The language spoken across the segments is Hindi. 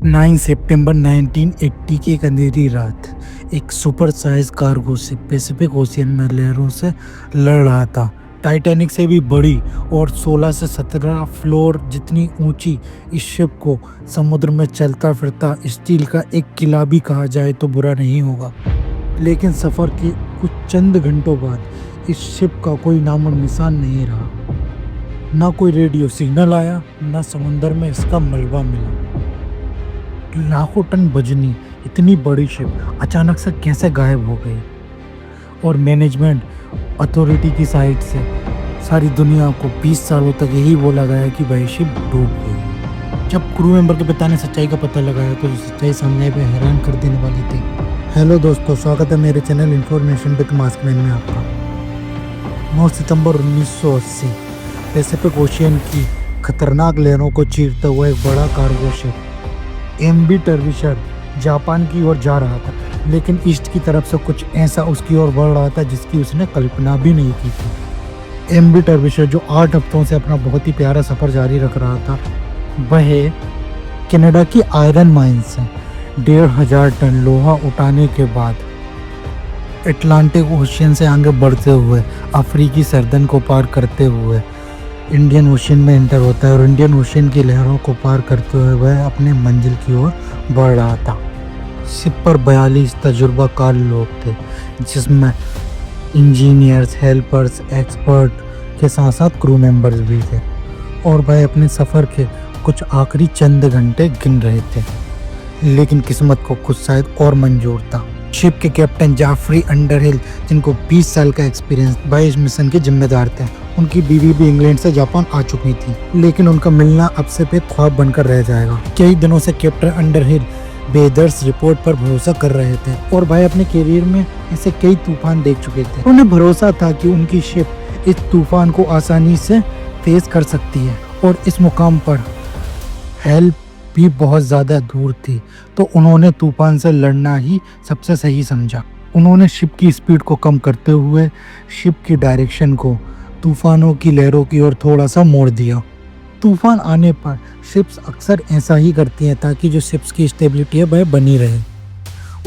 9 सितंबर 1980 की एक अंधेरी रात, एक super size cargo ship Pacific ocean में लहरों से लड़ रहा था। टाइटैनिक से भी बड़ी और 16 से 17 फ्लोर जितनी ऊंची इस शिप को समुद्र में चलता फिरता स्टील का एक किला भी कहा जाए तो बुरा नहीं होगा। लेकिन सफ़र के कुछ चंद घंटों बाद इस शिप का कोई नामो निशान नहीं रहा। ना कोई रेडियो सिग्नल आया, ना समुद्र में इसका मलबा मिला। लाखों टन वजनी इतनी बड़ी शिप अचानक से कैसे गायब हो गई? और मैनेजमेंट अथॉरिटी की साइड से सारी दुनिया को 20 सालों तक यही बोला गया कि वह शिप डूब गई। जब क्रू मेंबर के पिता ने सच्चाई का पता लगाया तो सच्चाई सामने पे हैरान कर देने वाली थी। हेलो दोस्तों, स्वागत है मेरे चैनल इन्फॉर्मेशन विद मास्कमैन में आपका। 9 सितंबर 1980 पैसिफिक ओशियन की खतरनाक लहरों को चीरता हुआ एक बड़ा कार्गो शिप एमवी टर्विशर जापान की ओर जा रहा था, लेकिन ईस्ट की तरफ से कुछ ऐसा उसकी ओर बढ़ रहा था जिसकी उसने कल्पना भी नहीं की थी। एमवी टर्विशर जो 8 हफ्तों से अपना बहुत ही प्यारा सफ़र जारी रख रहा था, वह कनाडा की आयरन माइन से 1500 टन लोहा उठाने के बाद अटलांटिक ओशियन से आगे बढ़ते हुए अफ्रीकी सरदन को पार करते हुए इंडियन ओशियन में एंटर होता है और इंडियन ओशियन की लहरों को पार करते हुए वह अपने मंजिल की ओर बढ़ रहा था। शिप पर 42 तजुर्बाकार लोग थे, जिसमें इंजीनियर्स, हेल्पर्स, एक्सपर्ट के साथ साथ क्रू मेंबर्स भी थे, और वह अपने सफ़र के कुछ आखिरी चंद घंटे गिन रहे थे। लेकिन किस्मत को कुछ शायद और मंजूर था। शिप के कैप्टन जाफरी अंडरहिल, जिनको 20 साल का एक्सपीरियंस, वह इस मिशन के जिम्मेदार थे। उनकी बीवी भी इंग्लैंड से जापान आ चुकी थी, लेकिन उनका मिलना अब से एक ख्वाब बनकर रह जाएगा। कई दिनों से कैप्टन अंडरहिल वेदर्स रिपोर्ट पर भरोसा कर रहे थे और वह अपने करियर में ऐसे कई तूफान देख चुके थे। उन्हें भरोसा था कि उनकी शिप इस तूफान को आसानी से फेस कर सकती है, और इस मुकाम पर हेल्प भी बहुत ज़्यादा दूर थी, तो उन्होंने तूफान से लड़ना ही सबसे सही समझा। उन्होंने शिप की स्पीड को कम करते हुए शिप की डायरेक्शन को तूफानों की लहरों की ओर थोड़ा सा मोड़ दिया। तूफान आने पर शिप्स अक्सर ऐसा ही करती हैं ताकि जो शिप्स की स्टेबिलिटी है वह बनी रहे।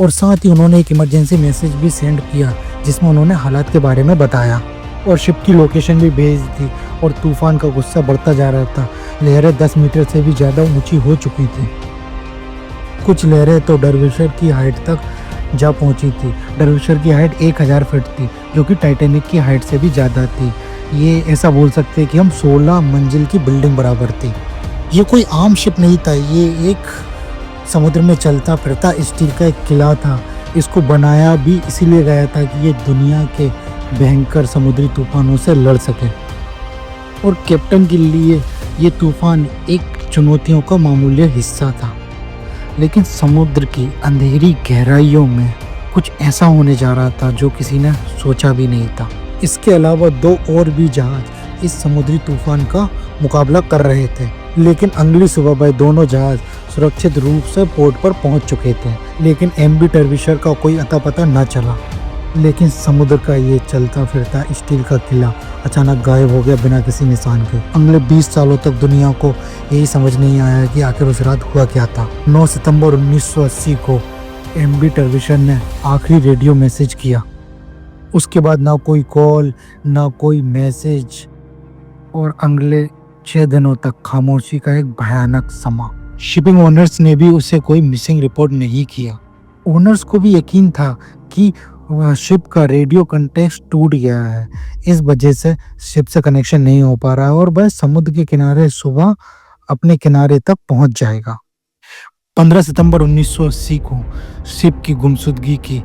और साथ ही उन्होंने एक इमरजेंसी मैसेज भी सेंड किया जिसमें उन्होंने हालात के बारे में बताया और शिप की लोकेशन भी भेज दी। और तूफान का गुस्सा बढ़ता जा रहा था। लहरें 10 मीटर से भी ज़्यादा ऊंची हो चुकी थी। कुछ लहरें तो डर्विशर की हाइट तक जा पहुंची थी। डर्विशर की हाइट 1000 फीट थी, जो कि टाइटैनिक की हाइट से भी ज़्यादा थी। ये ऐसा बोल सकते हैं कि हम 16 मंजिल की बिल्डिंग बराबर थी। ये कोई आम शिप नहीं था, ये एक समुद्र में चलता फिरता स्टील का एक किला था। इसको बनाया भी इसीलिए गया था कि ये दुनिया के भयंकर समुद्री तूफानों से लड़ सके। और कैप्टन के लिए ये तूफान एक चुनौतियों का मामूली हिस्सा था, लेकिन समुद्र की अंधेरी गहराइयों में कुछ ऐसा होने जा रहा था जो किसी ने सोचा भी नहीं था। इसके अलावा 2 और भी जहाज इस समुद्री तूफान का मुकाबला कर रहे थे, लेकिन अगली सुबह वह दोनों जहाज सुरक्षित रूप से पोर्ट पर पहुंच चुके थे। लेकिन एमवी टर्विशर का कोई अता पता न चला। लेकिन समुद्र का ये चलता फिरता स्टील का किला अचानक गायब हो गया बिना किसी निशान के। अगले 20 सालों तक दुनिया को यही समझ नहीं आया कि आखिर उस रात हुआ क्या था। 9 सितंबर 1980 को एमवी टर्विशर ने आखिरी रेडियो मैसेज किया। उसके बाद ना कोई कॉल, ना कोई मैसेज, और अगले 6 दिनों तक खामोशी का एक भयानक समा। शिपिंग ओनर्स ने भी उसे कोई मिसिंग रिपोर्ट नहीं किया। ओनर्स को भी यकीन था कि शिप का रेडियो कॉन्टैक्ट टूट गया है, इस वजह से शिप से कनेक्शन नहीं हो पा रहा है और वह समुद्र के किनारे सुबह अपने किनारे तक पहुंच जाएगा। 15 सितंबर 1980 को शिप की गुमशुदगी की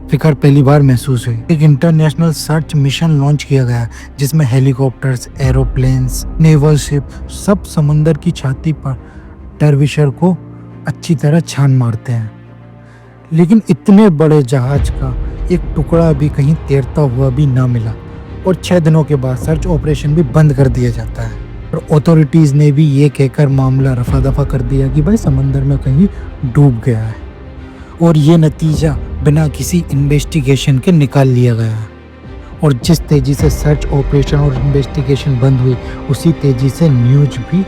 फिक्र पहली बार महसूस हुई। एक इंटरनेशनल सर्च मिशन लॉन्च किया गया जिसमें हेलीकॉप्टर्स, एरोप्लेन्स, नेवल शिप सब समुद्र की छाती पर टर्विशर को अच्छी तरह छान मारते हैं। लेकिन इतने बड़े जहाज का एक टुकड़ा भी कहीं तैरता हुआ भी ना मिला, और 6 दिनों के बाद सर्च ऑपरेशन भी बंद कर दिया जाता है। और अथॉरिटीज़ ने भी ये कहकर मामला रफा दफा कर दिया कि भाई समंदर में कहीं डूब गया है, और ये नतीजा बिना किसी इन्वेस्टिगेशन के निकाल लिया गया है। और जिस तेज़ी से सर्च ऑपरेशन और इन्वेस्टिगेशन बंद हुई, उसी तेज़ी से न्यूज भी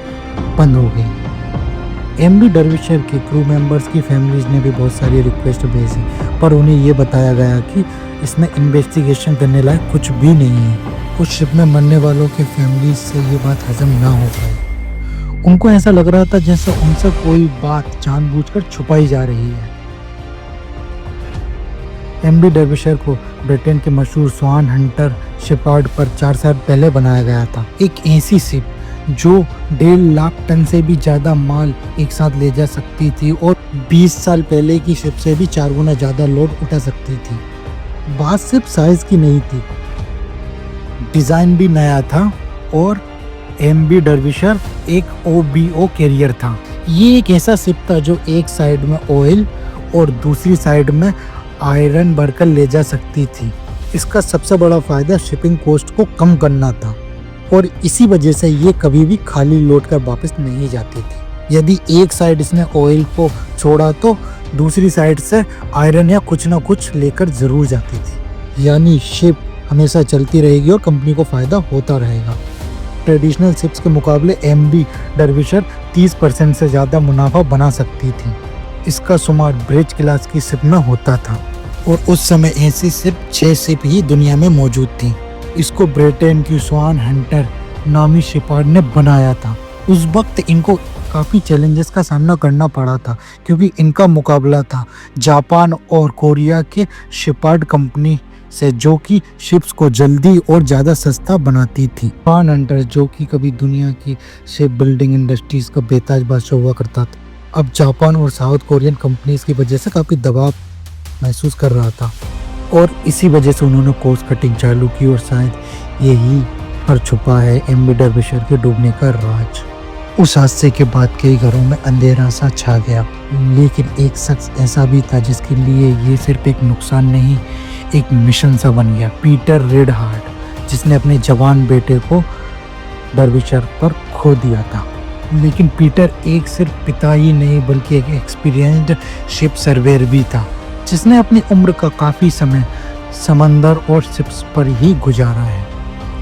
बंद हो गई। एमबी डर्विशर के क्रू मेंबर्स की फैमिलीज ने भी बहुत सारी रिक्वेस्ट भेजी, पर उन्हें ये बताया गया कि इसमें इन्वेस्टिगेशन करने लायक कुछ भी नहीं है। उस शिप में मरने वालों के फैमिलीज से ये बात हजम ना हो पाई। उनको ऐसा लग रहा था जैसे उनसे कोई बात जानबूझकर छुपाई जा रही है। एमबी डर्विशर को ब्रिटेन के मशहूर स्वान हंटर शेपर्ड पर 4 साल पहले बनाया गया था। एक ऐसी शिप जो 1.5 लाख टन से भी ज़्यादा माल एक साथ ले जा सकती थी और 20 साल पहले की शिप से भी 4 गुना ज़्यादा लोड उठा सकती थी। बात सिर्फ साइज की नहीं थी, डिज़ाइन भी नया था और एमबी डर्विशर एक ओबीओ कैरियर था। ये एक ऐसा शिप था जो एक साइड में ऑयल और दूसरी साइड में आयरन भरकर ले जा सकती थी। इसका सबसे बड़ा फायदा शिपिंग कॉस्ट को कम करना था और इसी वजह से ये कभी भी खाली लौट कर वापस नहीं जाती थी। यदि एक साइड इसने ऑयल को छोड़ा तो दूसरी साइड से आयरन या कुछ ना कुछ लेकर जरूर जाती थी। यानी शिप हमेशा चलती रहेगी और कंपनी को फायदा होता रहेगा। ट्रेडिशनल शिप्स के मुकाबले एमबी डर्विशर 30% से ज़्यादा मुनाफा बना सकती थी। इसका शुमार ब्रिज क्लास की शिप में होता था और उस समय ऐसी सिर्फ 6 शिप ही दुनिया में मौजूद थी। इसको ब्रिटेन की स्वान हंटर नामी शिपार्ड ने बनाया था। उस वक्त इनको काफ़ी चैलेंजेस का सामना करना पड़ा था क्योंकि इनका मुकाबला था जापान और कोरिया के शिपार्ड कंपनी से, जो कि शिप्स को जल्दी और ज़्यादा सस्ता बनाती थी। स्वान हंटर जो कि कभी दुनिया की शिप बिल्डिंग इंडस्ट्रीज का बेताज बादशाह हुआ करता था, अब जापान और साउथ कोरियन कंपनीज की वजह से काफ़ी दबाव महसूस कर रहा था और इसी वजह से उन्होंने कॉस्ट कटिंग चालू की और शायद यही पर छुपा है एमबी डर्विशर के डूबने का राज। उस हादसे के बाद कई घरों में अंधेरा सा छा गया, लेकिन एक शख्स ऐसा भी था जिसके लिए ये सिर्फ एक नुकसान नहीं, एक मिशन सा बन गया। पीटर रेड हार्ट, जिसने अपने जवान बेटे को डर्विशर पर खो दिया था। लेकिन पीटर एक सिर्फ पिता ही नहीं बल्कि एक एक्सपीरियंस्ड शिप सर्वेयर भी था, जिसने अपनी उम्र का काफ़ी समय समंदर और शिप्स पर ही गुजारा है।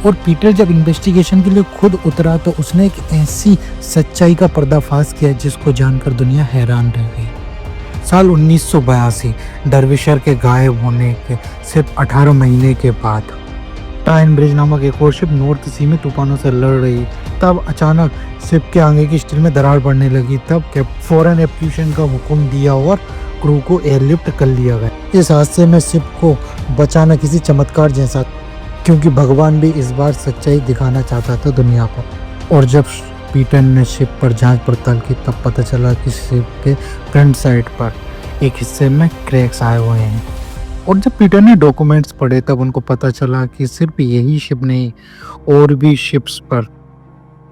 और पीटर जब इन्वेस्टिगेशन के लिए खुद उतरा तो उसने एक ऐसी सच्चाई का पर्दाफाश किया जिसको जानकर दुनिया हैरान रह गई। साल 1982 डर्विशर के गायब होने के सिर्फ 18 महीने के बाद टाइन ब्रिज नामक एक और शिप नॉर्थ सी में तूफानों से लड़ रही। तब अचानक शिप के आगे की स्टील में दरार पड़ने लगी। तब फौरन एवैक्यूएशन का हुक्म दिया और क्रू को एयरलिफ्ट कर लिया गया। इस हादसे में शिप को बचाना किसी चमत्कार जैसा, क्योंकि भगवान भी इस बार सच्चाई दिखाना चाहता था दुनिया पर। और जब पीटर ने शिप पर जांच पड़ताल की तब पता चला कि शिप के फ्रंट साइड पर एक हिस्से में क्रैक्स आए हुए हैं। और जब पीटर ने डॉक्यूमेंट्स पढ़े तब उनको पता चला कि सिर्फ यही शिप नहीं, और भी शिप्स पर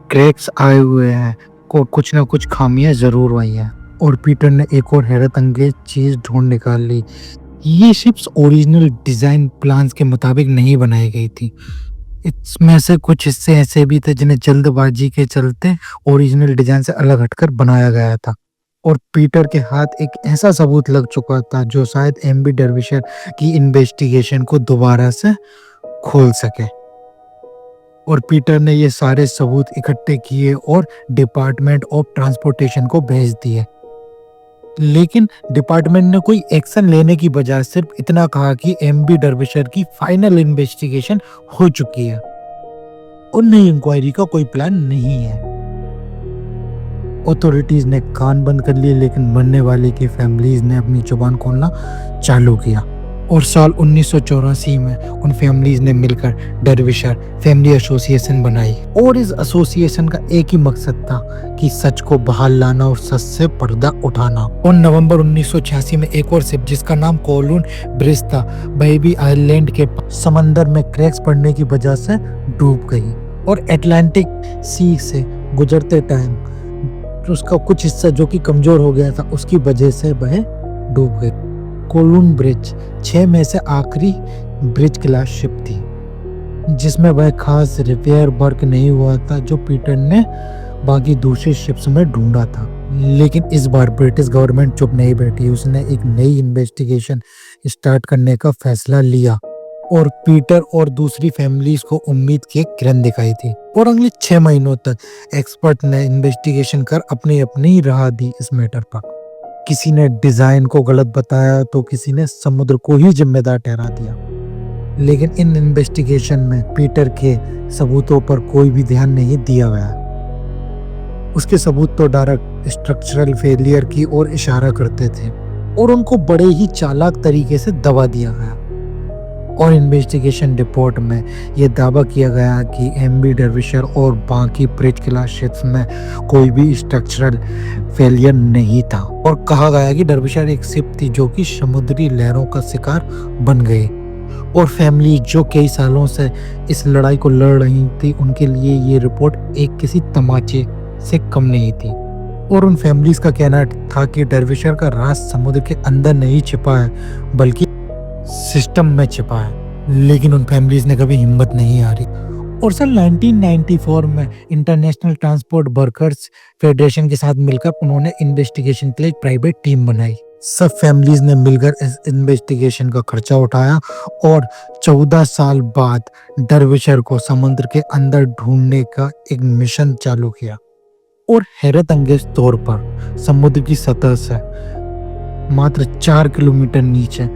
क्रैक्स आए हुए हैं, को कुछ ना कुछ खामियां जरूर हुई हैं। और पीटर ने एक और हैरत अंगेज चीज़ ढूंढ निकाल ली। ये शिप्स ओरिजिनल डिज़ाइन प्लान्स के मुताबिक नहीं बनाई गई थी। इसमें से कुछ हिस्से ऐसे भी थे जिन्हें जल्दबाजी के चलते ओरिजिनल डिज़ाइन से अलग हटकर बनाया गया था। और पीटर के हाथ एक ऐसा सबूत लग चुका था जो शायद एमबी डर्विशर की इन्वेस्टिगेशन को दोबारा से खोल सके। और पीटर ने ये सारे सबूत इकट्ठे किए और डिपार्टमेंट ऑफ ट्रांसपोर्टेशन को भेज दिए। लेकिन डिपार्टमेंट ने कोई एक्शन लेने की बजाय सिर्फ इतना कहा कि एमबी डर्विशर की फाइनल इन्वेस्टिगेशन हो चुकी है और नई इंक्वायरी का कोई प्लान नहीं है। अथॉरिटीज ने कान बंद कर लिए, लेकिन मरने वाले की फैमिलीज ने अपनी जुबान खोलना चालू किया। और साल 1984 में उन फैमिलीज ने मिलकर डर्विशर फैमिली एसोसिएशन बनाई और इस एसोसिएशन का एक ही मकसद था कि सच को बहाल लाना और सच से पर्दा उठाना। और नवंबर 1986 में एक और शिप जिसका नाम कोलून ब्रिज था, बेबी आइलैंड के समंदर में क्रैक्स पड़ने की वजह से डूब गई और अटलांटिक सी से गुजरते टाइम उसका कुछ हिस्सा जो कि कमजोर हो गया था उसकी वजह से वह डूब गई। कोलून ब्रिज 6 में से आखिरी ब्रिज क्लास शिप थी जिसमें वह खास रिपेयर वर्क नहीं हुआ था जो पीटर ने बाकी दूसरी शिप्स में ढूंढा था। लेकिन इस बार ब्रिटिश गवर्नमेंट चुप नहीं बैठी, उसने एक नई इन्वेस्टिगेशन स्टार्ट करने का फैसला लिया और पीटर और दूसरी फैमिलीज को उम्मीद की एक किरण दिखाई थी। और अगले 6 महीनों तक एक्सपर्ट ने इन्वेस्टिगेशन कर अपनी अपनी राह दी इस मैटर पर। किसी ने डिजाइन को गलत बताया तो किसी ने समुद्र को ही जिम्मेदार ठहरा दिया। लेकिन इन इन्वेस्टिगेशन में पीटर के सबूतों पर कोई भी ध्यान नहीं दिया गया। उसके सबूत तो डायरेक्ट स्ट्रक्चरल फेलियर की ओर इशारा करते थे और उनको बड़े ही चालाक तरीके से दबा दिया गया। और इन्वेस्टिगेशन रिपोर्ट में यह दावा किया गया कि एमवी डर्विशर और बाकी ब्रिज क्लास शिप्स में कोई भी स्ट्रक्चरल फेलियर नहीं था। और कहा गया कि डर्विशर एक शिप थी जो कि समुद्री लहरों का शिकार बन गई। और फैमिली जो कई सालों से इस लड़ाई को लड़ रही थी, उनके लिए ये रिपोर्ट एक किसी तमाचे से कम नहीं थी। और उन फैमिलीज का कहना था कि डर्विशर का राज समुद्र के अंदर नहीं छिपा है बल्कि सिस्टम में छिपा है। लेकिन उन फैमिलीज ने कभी हिम्मत नहीं हारी। और सन 1994 में इंटरनेशनल ट्रांसपोर्ट वर्कर्स फेडरेशन के साथ मिलकर उन्होंने इन्वेस्टिगेशन के लिए एक प्राइवेट टीम बनाई। सब फैमिलीज ने मिलकर इस इन्वेस्टिगेशन का खर्चा उठाया और 14 साल बाद डर्विशर को समुद्र के अंदर ढूंढने का एक मिशन चालू किया। और हैरत अंगेज तौर पर समुद्र की सतह से मात्र 4 किलोमीटर नीचे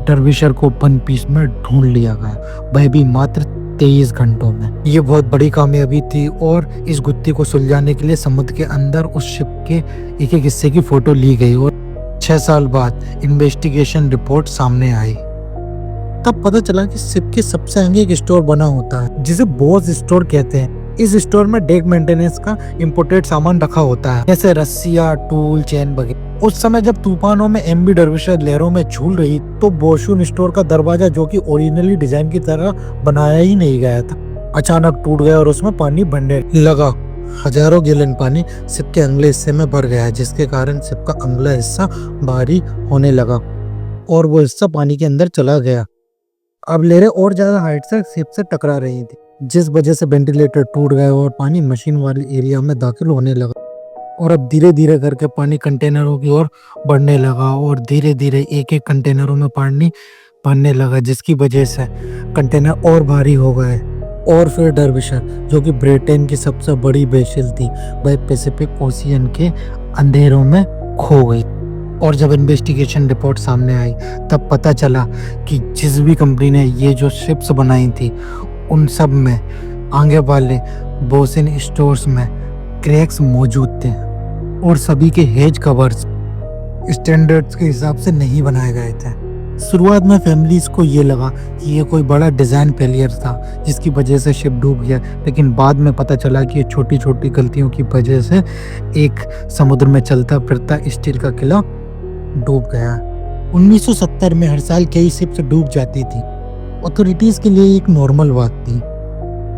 डर्विशर को वन पीस में ढूंढ लिया गया, वह भी मात्र 23 घंटों में। ये बहुत बड़ी कामयाबी थी। और इस गुत्थी को सुलझाने के लिए समुद्र के अंदर उस शिप के एक एक हिस्से की फोटो ली गई। और 6 साल बाद इन्वेस्टिगेशन रिपोर्ट सामने आई। तब पता चला कि शिप के सबसे आगे एक स्टोर बना होता है जिसे बोस स्टोर कहते हैं। इस स्टोर में डेक मेंटेनेंस का इंपोर्टेड सामान रखा होता है, जैसे रस्सियां, टूल, चेन वगैरह। उस समय जब तूफानों में एमवी डर्विशर लहरों में झूल रही तो बोशून स्टोर का दरवाजा, जो कि ओरिजिनली डिजाइन की तरह बनाया ही नहीं गया था, अचानक टूट गया और उसमें पानी भरने लगा। हजारों गैलन पानी शिप के अगले हिस्से में भर गया, जिसके कारण शिप का अगला हिस्सा भारी होने लगा और वो हिस्सा पानी के अंदर चला गया। अब लहरें और ज्यादा हाइट से शिप से टकरा रही थी, जिस वजह से वेंटिलेटर टूट गए और पानी मशीन वाले एरिया में दाखिल होने लगा। और अब धीरे धीरे करके पानी कंटेनरों की ओर बढ़ने लगा और धीरे धीरे एक एक कंटेनरों में पानी भरने लगा, जिसकी वजह से कंटेनर और भारी हो गए। और फिर डर्विशर, जो कि ब्रिटेन की सबसे बड़ी वेसल थी, वह पैसिफिक ओशियन के अंधेरों में खो गई। और जब इन्वेस्टिगेशन रिपोर्ट सामने आई तब पता चला कि जिस भी कंपनी ने ये जो शिप्स बनाई थी उन सब में आगे वाले बोसिन स्टोर्स में क्रैक्स मौजूद थे और सभी के हेज कवर्स स्टैंडर्ड्स के हिसाब से नहीं बनाए गए थे। शुरुआत में फैमिलीज को ये लगा कि ये कोई बड़ा डिज़ाइन फेलियर था जिसकी वजह से शिप डूब गया, लेकिन बाद में पता चला कि ये छोटी छोटी गलतियों की वजह से एक समुद्र में चलता फिरता स्टील का किला डूब गया। 1970 में हर साल कई शिप्स डूब जाती थी। अथॉरिटीज के लिए एक नॉर्मल बात थी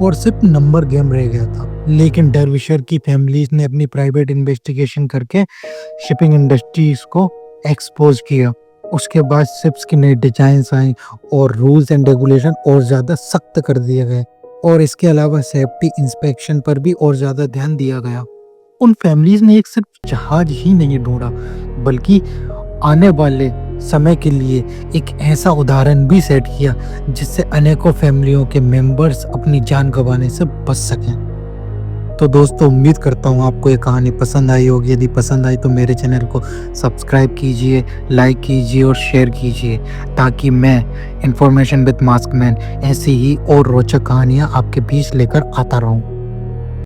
और सिर्फ नंबर गेम रह गया था। लेकिन डर्विशर की फैमिलीज ने अपनी प्राइवेट इन्वेस्टिगेशन करके शिपिंग इंडस्ट्रीज को एक्सपोज किया। उसके बाद शिप्स की नई डिजाइन आई और रूल्स एंड रेगुलेशन और ज़्यादा सख्त कर दिए गए और इसके अलावा सेफ्टी इंस्पेक्शन पर भी और ज़्यादा ध्यान दिया गया। उन फैमिलीज ने एक सिर्फ जहाज ही नहीं ढूंढा बल्कि आने वाले समय के लिए एक ऐसा उदाहरण भी सेट किया जिससे अनेकों फैमिलियों के मेंबर्स अपनी जान गंवाने से बच सकें। तो दोस्तों, उम्मीद करता हूँ आपको ये कहानी पसंद आई होगी। यदि पसंद आई तो मेरे चैनल को सब्सक्राइब कीजिए, लाइक कीजिए और शेयर कीजिए ताकि मैं इन्फॉर्मेशन विद मास्कमैन ऐसी ही और रोचक कहानियाँ आपके बीच लेकर आता रहूँ।